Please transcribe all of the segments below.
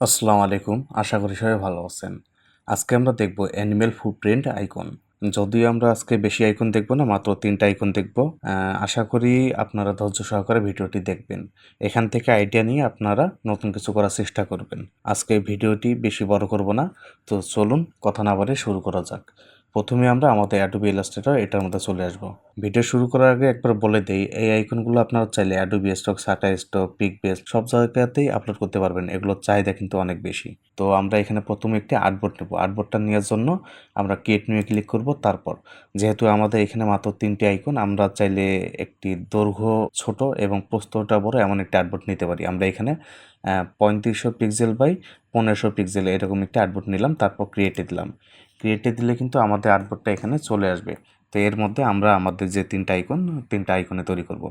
আসসালামু আলাইকুম। আশা করি সবাই ভালো আছেন। আজকে আমরা দেখব অ্যানিমেল ফুটপ্রিন্ট আইকন। যদিও আমরা আজকে বেশি আইকন দেখব না, মাত্র ৩ টা আইকন দেখব। আশা করি আপনারা ধৈর্য সহকারে ভিডিওটি দেখবেন। এখান থেকে আইডিয়া নিয়ে আপনারা নতুন কিছু করার চেষ্টা করবেন। আজকে ভিডিওটি বেশি বড় করব না। তো চলুন কথা না বাড়িয়ে শুরু করা যাক। প্রথমে আমরা আমাদের অ্যাডোবি ইলাস্ট্রেটর এটার মধ্যে চলে আসব। ভিডিও শুরু করার আগে একবার বলে দেই, এই আইকনগুলো আপনারা চাইলে অ্যাডোবি স্টক, শাটারস্টক, পিকবেস সব জায়গাতেই আপলোড করতে পারবেন। এগুলোর চাহিদা কিন্তু অনেক বেশি। তো আমরা এখানে প্রথমে একটি আর্টবোর্ড নেব। আর্টবোর্ডটা নেওয়ার জন্য আমরা ক্রিয়েট নিয়ে ক্লিক করব। তারপর যেহেতু আমাদের এখানে মাত্র ৩টি আইকন, আমরা চাইলে একটি দৈর্ঘ্য ছোট এবং প্রস্থটা বড় এমন একটি আর্টবোর্ড নিতে পারি। আমরা এখানে ৩৫০০ পিক্সেল বাই ১৫০০ পিক্সেল এরকম একটি আর্টবোর্ড নিলাম। তারপর ক্রিয়েটে দিলাম। ক্রিয়েটে দিলে কিন্তু আমাদের আর্টবোর্ডটা এখানে চলে আসবে। তো এর মধ্যে আমরা আমাদের যে ৩টা আইকন, ৩টা আইকনে তৈরি করব।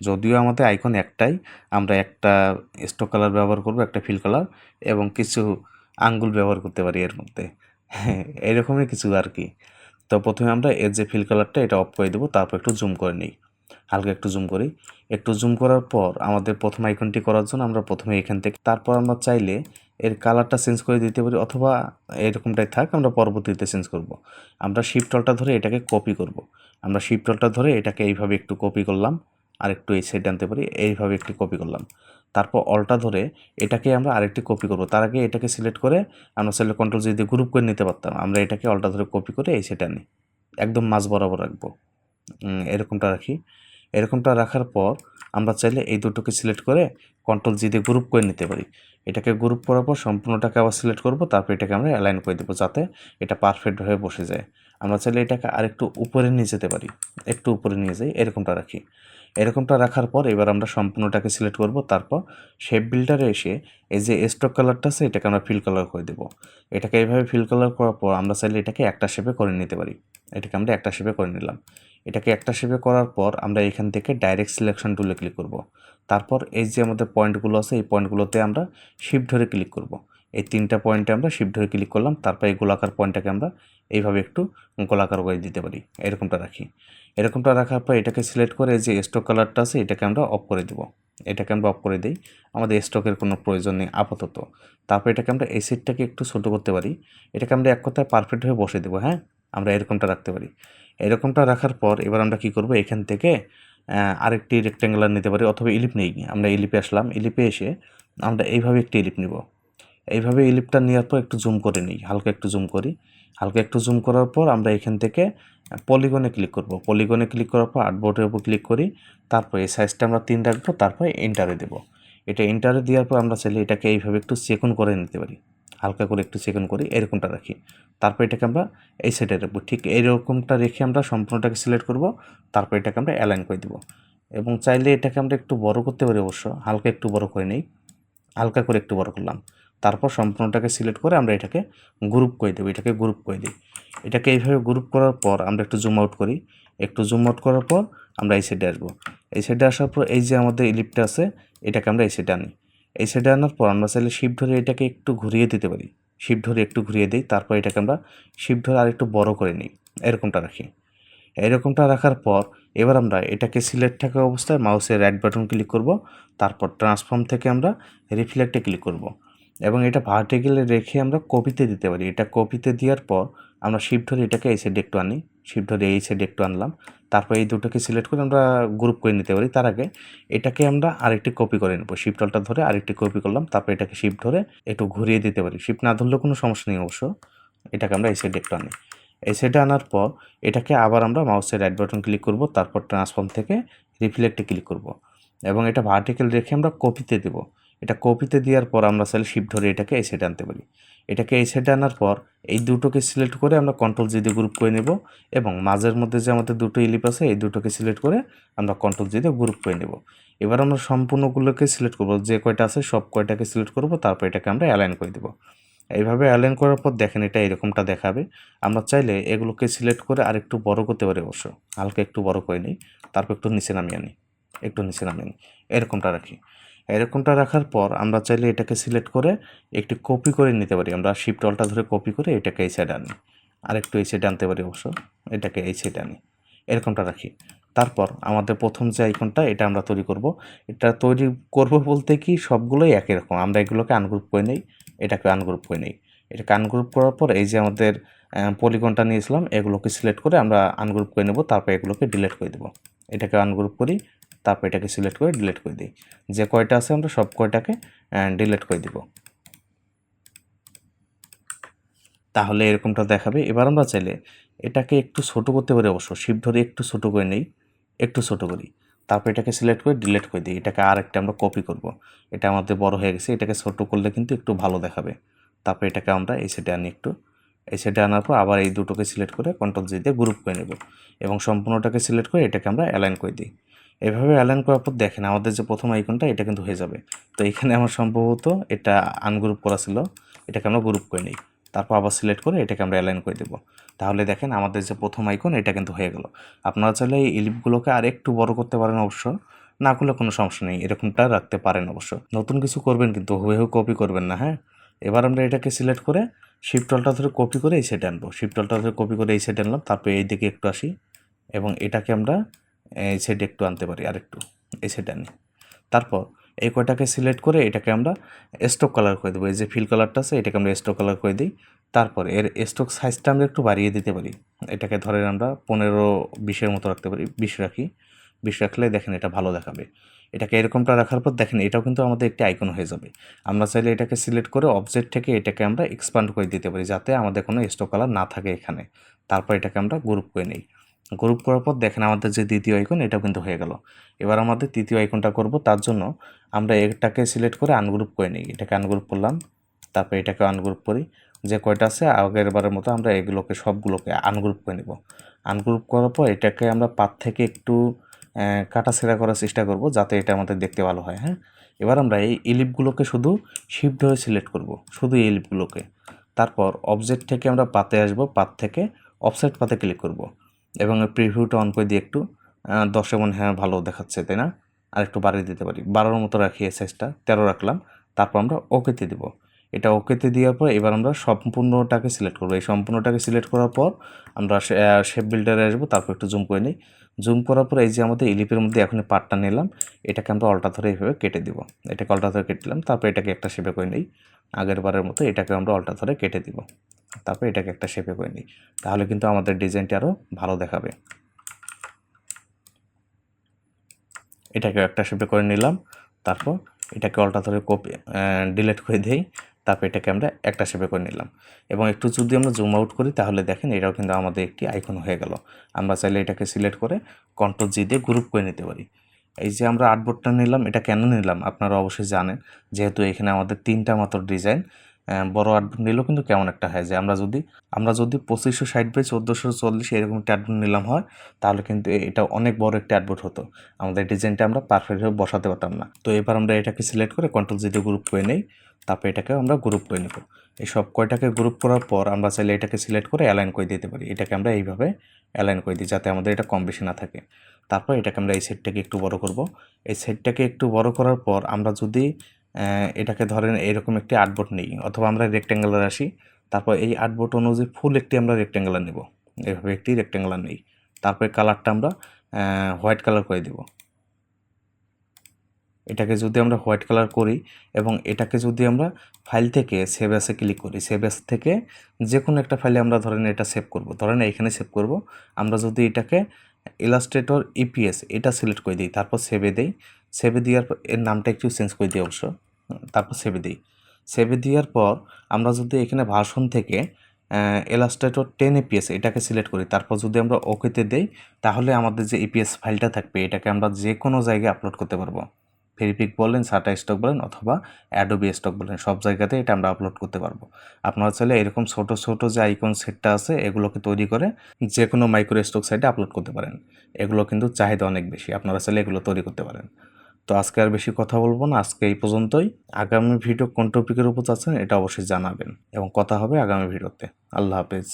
যদিও আমাদের আইকন একটাই, আমরা একটা স্টক কালার ব্যবহার করব, একটা ফিল কালার এবং কিছু আঙ্গুল ব্যবহার করতে পারি এর মধ্যে। হ্যাঁ, এরকমই কিছু আর কি। তো প্রথমে আমরা এর যে ফিল কালারটা এটা অফ করে দেবো, তারপর একটু জুম করে নিই। হালকা একটু জুম করি। একটু জুম করার পর আমাদের প্রথম আইকনটি করার জন্য আমরা প্রথমে এখান থেকে, তারপর আমরা চাইলে এর কালারটা চেঞ্জ করে দিতে পারি, অথবা এরকমটাই থাক, আমরা পরবর্তীতে চেঞ্জ করব। আমরা শিফট অলটা ধরে এটাকে কপি করব। আমরা শিফট অলটা ধরে এটাকে এইভাবে একটু কপি করলাম, আর একটু এই সাইড আনতে পারি, এইভাবে একটু কপি করলাম। তারপর অলটা ধরে এটাকে আমরা আরেকটি কপি করব। তার আগে এটাকে সিলেক্ট করে আমরা চাইলে কন্ট্রোল জি দিয়ে গ্রুপ করে নিতে পারতাম। আমরা এটাকে অলটা ধরে কপি করে এই সাইড আনি, একদম মাঝ বরাবর রাখবো। এরকমটা রাখি। এরকমটা রাখার পর আমরা চাইলে এই দুটোকে সিলেক্ট করে কন্ট্রোল জি দিয়ে গ্রুপ করে নিতে পারি। এটাকে গ্রুপ করার পর সম্পূর্ণটাকে আবার সিলেক্ট করব, তারপর এটাকে আমরা অ্যালাইন করে দেবো যাতে এটা পারফেক্ট হয়ে বসে যায়। আমরা চাইলে এটাকে আরেকটু উপরে নিয়ে যেতে পারি, একটু উপরে নিয়ে যাই, এরকমটা রাখি। এরকমটা রাখার পর এবার আমরা সম্পূর্ণটাকে সিলেক্ট করব। তারপর শেপ বিল্ডারে এসে এই যে স্ট্রোক কালারটা আছে এটাকে আমরা ফিল কালার করে দেবো। এটাকে এইভাবে ফিল কালার করার পর আমরা চাইলে এটাকে একটা শেপে করে নিতে পারি। এটাকে আমরা একটা শেপে করে নিলাম। এটাকে একটা শেপে করার পর আমরা এখান থেকে ডাইরেক্ট সিলেকশন টুলে ক্লিক করব। তারপর এই যে আমাদের পয়েন্টগুলো আছে এই পয়েন্টগুলোতে আমরা শিফট ধরে ক্লিক করব। এই 3টা পয়েন্টে আমরা শিফট ধরে ক্লিক করলাম। তারপর এই গোলাকার পয়েন্টটাকে আমরা এইভাবে একটু গোলাকার করে দিতে পারি, এরকমটা রাখি। এরকমটা রাখার পর এটাকে সিলেক্ট করে যে স্টক কালারটা আছে এটাকে আমরা অফ করে দেব। এটাকে আমরা অফ করে দিই, আমাদের স্টকের কোনো প্রয়োজন নেই আপাতত। তারপর এটাকে আমরা এই সেটটাকে একটু ছোটো করতে পারি। এটাকে আমরা এক কথায় পারফেক্ট হয়ে বসে দেবো। হ্যাঁ, আমরা এরকমটা রাখতে পারি। এরকমটা রাখার পর এবার আমরা কি করব, এখান থেকে আরেকটি রেক্ট্যাঙ্গুলার নিতে পারি, অথবা ইলিপ নেই। আমরা ইলিপে আসলাম, ইলিপে এসে আমরা এইভাবে একটি ইলিপ নিব। এইভাবে ইলিপটা নেওয়ার পর একটু জুম করে নিই, হালকা একটু জুম করি। হালকা একটু জুম করার পর আমরা এখান থেকে পলিগনে ক্লিক করব। পলিগনে ক্লিক করার পর আর্টবোর্ডের উপর ক্লিক করি। তারপর এই সাইজটা আমরা 3 রাখবো, তারপর এন্টারে দেবো। এটা এন্টারে দেওয়ার পর আমরা চাইলে এটাকে এইভাবে একটু চেকন করে নিতে পারি, হালকা করে একটু চেকন করি, এরকমটা রাখি। তারপর এটাকে আমরা এই সাইডে রাখবো। ঠিক এইরকমটা রেখে আমরা সম্পূর্ণটাকে সিলেক্ট করব। তারপর এটাকে আমরা অ্যালাইন করে দেবো। এবং চাইলে এটাকে আমরা একটু বড় করতে পারি, অবশ্য হালকা একটু বড় করে নিই, হালকা করে একটু বড় করলাম। তারপর সম্পূর্ণটাকে সিলেক্ট করে আমরা এটাকে গ্রুপ করে দেবো, এটাকে গ্রুপ করে দিই। এটাকে এইভাবে গ্রুপ করার পর আমরা একটু জুম আউট করি। একটু জুম আউট করার পর আমরা এই সাইডে আসবো। এই সাইডে আসার পর এই যে আমাদের ইলিপটা আছে এটাকে আমরা এই সাইডে আনি। এই সাইডে আনার পর আমরা চাইলে শিফট ধরে এটাকে একটু ঘুরিয়ে দিতে পারি। শিফট ধরে একটু ঘুরিয়ে দিই, তারপর এটাকে আমরা শিফট ধরে আরেকটু বড় করে নিই, এরকমটা রাখি। এরকমটা রাখার পর এবার আমরা এটাকে সিলেক্ট থাকা অবস্থায় মাউসের রাইট বাটন ক্লিক করব। তারপর ট্রান্সফর্ম থেকে আমরা রিফ্লেক্টে ক্লিক করব এবং এটা ভার্টিক্যালে রেখে আমরা কপিতে দিতে পারি। এটা কপিতে দেওয়ার পর আমরা শিফট ধরে এটাকে এই সাইডে একটু আনি, শিফট ধরে এই সাইডে একটু আনলাম। তারপর এই দুটোকে সিলেক্ট করে আমরা গ্রুপ করে নিতে পারি। তার আগে এটাকে আমরা আরেকটি কপি করে নেব। শিফট অলটা ধরে আরেকটি কপি করলাম, তারপর এটাকে শিফট ধরে একটু ঘুরিয়ে দিতে পারি। শিফট না ধরলেও কোনো সমস্যা নেই অবশ্য। এটাকে আমরা এই সাইডে একটু আনি। এই সাইডে আনার পর এটাকে আবার আমরা মাউসের রাইট বাটন ক্লিক করব, তারপর ট্রান্সফর্ম থেকে রিফ্লেক্টে ক্লিক করব এবং এটা ভার্টিক্যাল রেখে আমরা কপিতে দেব। এটা কপিতে দেওয়ার পর আমরা চাইলে শিফট ধরে এটাকে এই সাইডে আনতে পারি। এটাকে এই সাইডে আনার পর এই দুটোকে সিলেক্ট করে আমরা কন্ট্রোল জি দিয়ে গ্রুপ করে নেব এবং মাঝের মধ্যে যে আমাদের দুটো ইলিপ আছে এই দুটোকে সিলেক্ট করে আমরা কন্ট্রোল জি দিয়ে গ্রুপ করে নেব। এবার আমরা সম্পূর্ণগুলোকে সিলেক্ট করব, যে কয়টা আছে সব কয়টাকে সিলেক্ট করব, তারপর এটাকে আমরা অ্যালাইন করে দেব। এইভাবে অ্যালাইন করার পর দেখেন এটা এরকমটা দেখাবে। আমরা চাইলে এগুলোকে সিলেক্ট করে আরেকটু বড় করতে পারি, অবশ্য হালকা একটু বড় করে নিই, তারপর একটু নিচে নামিয়ে আনি, একটু নিচে নামিয়ে নিই, এরকমটা রাখি। এরকমটা রাখার পর আমরা চাইলে এটাকে সিলেক্ট করে একটু কপি করে নিতে পারি। আমরা শিফট অলটা ধরে কপি করে এটাকে এই সাইডে আনি, আরেকটু এই সাইডে আনতে পারি, অবশ্য এটাকে এই সাইডে আনি, এরকমটা রাখি। তারপর আমাদের প্রথম যে আইকনটা এটা আমরা তৈরি করব। এটা তৈরি করব বলতে কি সবগুলোই একই রকম, আমরা এগুলোকে আনগ্রুপ করে নিই। এটাকে আনগ্রুপ করে নিই। এটাকে আনগ্রুপ করার পর এই যে আমাদের পলিগনটা নিয়েছিলাম এগুলোকে সিলেক্ট করে আমরা আনগ্রুপ করে নেব, তারপর এগুলোকে ডিলিট করে দেবো। এটাকে আনগ্রুপ করি, তারপর এটাকে সিলেক্ট করে ডিলিট করে দিই। যে কয়টা আছে আমরা সব কয়টাকে ডিলিট করে দিব। তাহলে এরকমটা দেখাবে। এবার আমরা চাইলে এটাকে একটু ছোটো করতে পারি, অবশ্য শিফট ধরে একটু ছোটো করে নেই, একটু ছোটো করি, তারপর এটাকে সিলেক্ট করে ডিলিট করে দিই। এটাকে আরেকটা আমরা কপি করব। এটা আমাদের বড় হয়ে গেছে, এটাকে ছোটো করলে কিন্তু একটু ভালো দেখাবে। তারপর এটাকে আমরা এই সাইডে আনি, একটু এই সাইডে আনার পর আবার এই দুটোকে সিলেক্ট করে কন্ট্রোল জি দিয়ে গ্রুপ করে নেব এবং সম্পূর্ণটাকে সিলেক্ট করে এটাকে আমরা অ্যালাইন করে দিই। এভাবে অ্যালাইন করার পর দেখেন আমাদের যে প্রথম আইকনটা এটা কিন্তু হয়ে যাবে। তো এখানে আমার সম্ভবত এটা আনগ্রুপ করা ছিল, এটাকে আমরা গ্রুপ করে নিই, তারপর আবার সিলেক্ট করে এটাকে আমরা অ্যালাইন করে দেবো। তাহলে দেখেন আমাদের যে প্রথম আইকন এটা কিন্তু হয়ে গেল। আপনারা চাইলে এই ইলিপগুলোকে আর একটু বড় করতে পারেন, অবশ্য না করলে কোনো সমস্যা নেই, এরকমটা রাখতে পারেন। অবশ্য নতুন কিছু করবেন কিন্তু হুবহু কপি করবেন না, হ্যাঁ। এবার আমরা এটাকে সিলেক্ট করে শিফট অল্টা ধরে কপি করে এই সাইডে আনবো, শিফট অল্টা ধরে কপি করে এই সাইডে আনলাম, তারপর এই দিকে একটু আসি এবং এটাকে আমরা এই সাইডে একটু আনতে পারি, আর একটু এই সাইডে আনি। তারপর এই কয়টাকে সিলেক্ট করে এটাকে আমরা স্ট্রোক কালার করে দেবো। এই যে ফিল কালারটা আছে এটাকে আমরা স্ট্রোক কালার করে দিই। তারপর এর স্ট্রোক সাইজটা আমরা একটু বাড়িয়ে দিতে পারি। এটাকে ধরেন আমরা 15-20-এর মতো রাখতে পারি, 20 রাখি। 20 রাখলে দেখেন এটা ভালো দেখাবে। এটাকে এরকমটা রাখার পর দেখেন এটাও কিন্তু আমাদের একটি আইকন হয়ে যাবে। আমরা চাইলে এটাকে সিলেক্ট করে অবজেক্ট থেকে এটাকে আমরা এক্সপান্ড করে দিতে পারি, যাতে আমাদের কোনো স্ট্রোক কালার না থাকে এখানে। তারপর এটাকে আমরা গ্রুপ করে নিই। গ্রুপ করার পর দেখেন আমাদের যে দ্বিতীয় আইকন এটাও কিন্তু হয়ে গেল। এবার আমাদের তৃতীয় আইকনটা করব, তার জন্য আমরা এটাকে সিলেক্ট করে আনগ্রুপ করে নিই। এটাকে আনগ্রুপ করলাম, তারপর এটাকে আনগ্রুপ করি। যে কয়টা আছে আগের বারের মতো আমরা এগুলোকে সবগুলোকে আনগ্রুপ করে নেব। আনগ্রুপ করার পর এটাকে আমরা পাত থেকে একটু কাটাছেঁড়া করার চেষ্টা করব, যাতে এটা আমাদের দেখতে ভালো হয়, হ্যাঁ। এবার আমরা এই ইলিপগুলোকে শুধু শিফট ধরে সিলেক্ট করব, শুধু এই ইলিপগুলোকে। তারপর অবজেক্ট থেকে আমরা পাতে আসব, পাত থেকে অফসেট পাতে ক্লিক করব এবং প্রিভিউটা অন করে দিয়ে একটু 10-এ মনে হয় ভালো দেখাচ্ছে, তাই না? আর একটু বাড়িয়ে দিতে পারি, 12-এর মতো রাখি, এই সাইজটা 13 রাখলাম। তারপর আমরা ওকেতে দেবো। এটা ওকেতে দেওয়ার পর এবার আমরা সম্পূর্ণটাকে সিলেক্ট করবো। এই সম্পূর্ণটাকে সিলেক্ট করার পর আমরা শেপ বিল্ডারে আসবো, তারপর একটু জুম করে নিই। জুম করার পর এই যে আমাদের ইলিপের মধ্যে এখন পার্টটা নিলাম, এটাকে আমরা অল্টা ধরে এইভাবে কেটে দিব। এটাকে অল্টা ধরে কেটে দিলাম, তারপর এটাকে একটা শেপে করে নিই। আগের বারের মতো এটাকে আমরা অল্টা ধরে কেটে দিব, তারপর এটাকে একটা শেপে করে নিই। তাহলে কিন্তু আমাদের ডিজাইনটি আরও ভালো দেখাবে। এটাকে একটা শেপে করে নিলাম, তারপর এটাকে অল্টা ধরে কপি ডিলিট করে দিই, তারপর এটাকে আমরা একটা শেপে করে নিলাম এবং একটু যদি আমরা জুম আউট করি তাহলে দেখেন এটাও কিন্তু আমাদের একটি আইকন হয়ে গেল। আমরা চাইলে এটাকে সিলেক্ট করে কন্ট্রোল জি দিয়ে গ্রুপ করে নিতে পারি। এই যে আমরা আর্টবোর্ডটা নিলাম, এটা কেন নিলাম আপনারা অবশ্যই জানেন, যেহেতু এখানে আমাদের 3টা মাত্র ডিজাইন। বড় আর্টবোর্ড নিলেও কিন্তু কেমন একটা হয় যে আমরা যদি 2560 বাই 1440 এরকম একটা আর্টবোর্ড নিলাম হয়, তাহলে কিন্তু এটা অনেক বড় একটা আর্টবোর্ড হতো, আমাদের ডিজাইনটা আমরা পারফেক্টভাবে বসাতে পারতাম না। তো এবার আমরা এটাকে সিলেক্ট করে কন্ট্রোল জি দিয়ে গ্রুপ করে নেই, তারপর এটাকে আমরা গ্রুপ করে নেব। এই সব কয়টাকে গ্রুপ করার পর আমরা চাইলে এটাকে সিলেক্ট করে অ্যালাইন করে দিতে পারি। এটাকে আমরা এইভাবে অ্যালাইন করে দিই যাতে আমাদের এটা কম বেশি না থাকে। তারপর এটাকে আমরা এই সেটটাকে একটু বড় করব। এই সেটটাকে একটু বড় করার পর আমরা যদি এটাকে ধরেন এরকম একটি আর্টবোর্ড নিই, অথবা আমরা রেক্ট্যাঙ্গুলার আসি, তারপর এই আর্টবোর্ড অনুযায়ী ফুল একটি আমরা রেক্ট্যাঙ্গুলার নেব। এভাবে একটি রেক্ট্যাঙ্গুলার নেই, তারপরে কালারটা আমরা হোয়াইট কালার করে দেব। এটাকে যদি আমরা হোয়াইট কালার করি এবং এটাকে যদি আমরা ফাইল থেকে সেভ অ্যাসে ক্লিক করি, সেভ অ্যাস থেকে যে কোনো একটা ফাইলে আমরা ধরেন এটা সেভ করব, ধরেন এইখানে সেভ করব। আমরা যদি এটাকে ইলাস্ট্রেটর ইপিএস এটা সিলেক্ট করে দিই, তারপর সেভে দিই, সেভে দেওয়ার পর এর নামটা একটু চেঞ্জ করে দিই অবশ্য, তারপর সেভে দিই। সেভে দেওয়ার পর আমরা যদি এখানে ভার্সন থেকে ইলাস্ট্রেটর 10 এপিএস এটাকে সিলেক্ট করি, তারপর যদি আমরা ওকেতে দেই, তাহলে আমাদের যে ইপিএস ফাইলটা থাকবে এটাকে আমরা যে কোনো জায়গায় আপলোড করতে পারবো। ফেরিপিক বলেন, শাটার স্টক বলেন, অথবা অ্যাডোবি স্টক বলেন, সব জায়গাতে এটা আমরা আপলোড করতে পারবো। আপনারা চাইলে এরকম ছোট ছোট যে আইকন সেটটা আছে এগুলোকে তৈরি করে যে কোনো মাইক্রো স্টক সাইটে আপলোড করতে পারেন। এগুলো কিন্তু চাহিদা অনেক বেশি, আপনারা চাইলে এগুলো তৈরি করতে পারেন। তো আজকে আর বেশি কথা বলবো না, আজকে এই পর্যন্তই। আগামী ভিডিও কোন টপিকের উপর চাচ্ছেন এটা অবশ্যই জানাবেন এবং কথা হবে আগামী ভিডিওতে। আল্লাহ হাফেজ।